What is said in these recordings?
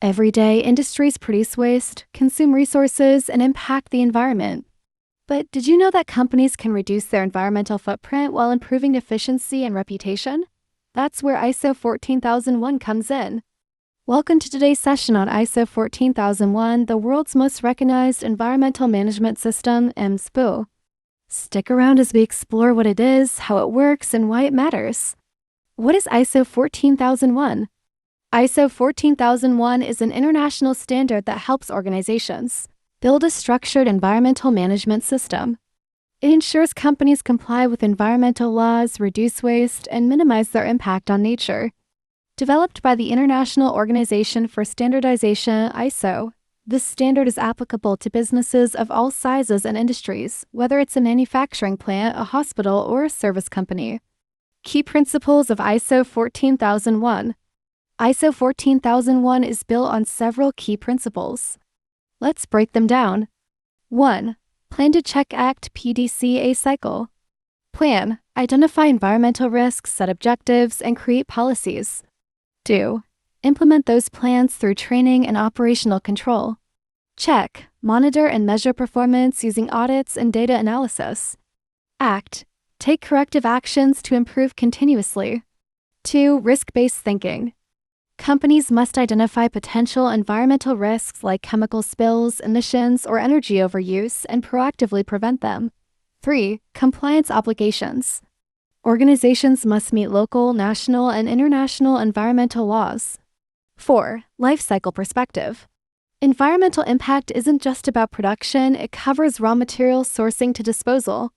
Every day, industries produce waste, consume resources, and impact the environment. But did you know that companies can reduce their environmental footprint while improving efficiency and reputation? That's where ISO 14001 comes in. Welcome to today's session on ISO 14001, the world's most recognized environmental management system, EMS. Stick around as we explore what it is, how it works, and why it matters. What is ISO 14001? ISO 14001 is an international standard that helps organizations build a structured environmental management system. It ensures companies comply with environmental laws, reduce waste, and minimize their impact on nature. Developed by the International Organization for Standardization, ISO, this standard is applicable to businesses of all sizes and industries, whether it's a manufacturing plant, a hospital, or a service company. Key principles of ISO 14001. ISO 14001 is built on several key principles. Let's break them down. 1. Plan to check Act PDCA cycle. Plan, identify environmental risks, set objectives, and create policies. 2. Implement those plans through training and operational control. Check, monitor and measure performance using audits and data analysis. Act, take corrective actions to improve continuously. 2. Risk-based thinking. Companies must identify potential environmental risks like chemical spills, emissions, or energy overuse and proactively prevent them. 3. Compliance obligations. Organizations must meet local, national, and international environmental laws. 4. Life cycle perspective. Environmental impact isn't just about production, it covers raw material sourcing to disposal.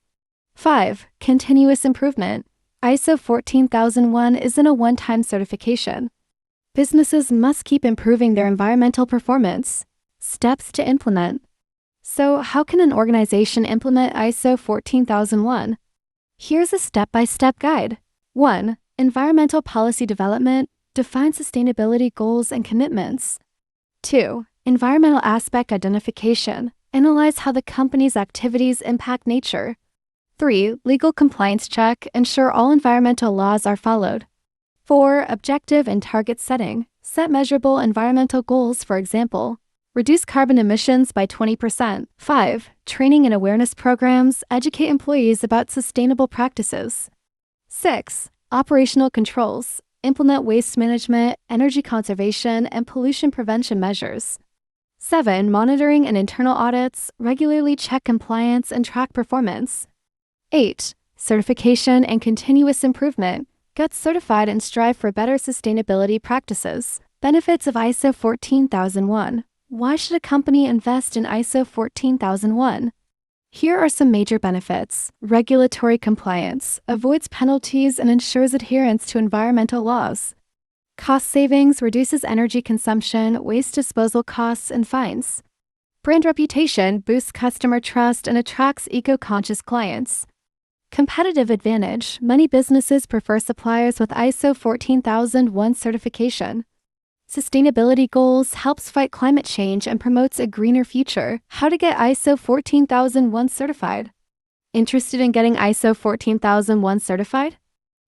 5. Continuous improvement. ISO 14001 isn't a one-time certification. Businesses must keep improving their environmental performance. Steps to implement. So, how can an organization implement ISO 14001? Here's a step-by-step guide. 1. Environmental policy development. Define sustainability goals and commitments. 2. Environmental aspect identification. Analyze how the company's activities impact nature. 3. Legal compliance check. Ensure all environmental laws are followed. 4. Objective and target setting. Set measurable environmental goals, for example, reduce carbon emissions by 20%. 5. Training and awareness programs. Educate employees about sustainable practices. 6. Operational controls. Implement waste management, energy conservation, and pollution prevention measures. 7. Monitoring and internal audits. Regularly check compliance and track performance. 8. Certification and continuous improvement. Get certified and strive for better sustainability practices. Benefits of ISO 14001. Why should a company invest in ISO 14001? Here are some major benefits. Regulatory compliance. Avoids penalties and ensures adherence to environmental laws. Cost savings. Reduces energy consumption, waste disposal costs, and fines. Brand reputation. Boosts customer trust and attracts eco-conscious clients. Competitive advantage. Many businesses prefer suppliers with ISO 14001 certification. Sustainability goals. Helps fight climate change and promotes a greener future. How to get ISO 14001 certified? Interested in getting ISO 14001 certified?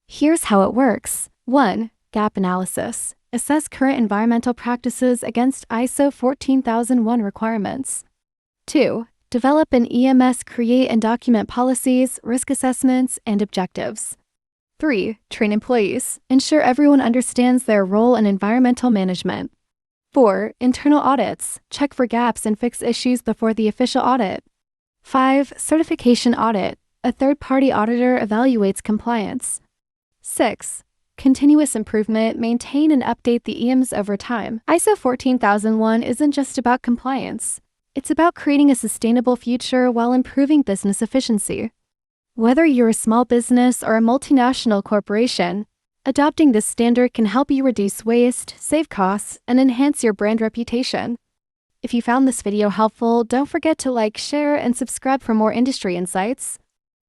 Here's how it works. 1. Gap analysis. Assess current environmental practices against ISO 14001 requirements. 2. Develop an EMS, create and document policies, risk assessments, and objectives. 3. Train employees. Ensure everyone understands their role in environmental management. 4. Internal audits. Check for gaps and fix issues before the official audit. 5. Certification audit. A third-party auditor evaluates compliance. 6. Continuous improvement. Maintain and update the EMS over time. ISO 14001 isn't just about compliance. It's about creating a sustainable future while improving business efficiency. Whether you're a small business or a multinational corporation, adopting this standard can help you reduce waste, save costs, and enhance your brand reputation. If you found this video helpful, don't forget to like, share, and subscribe for more industry insights.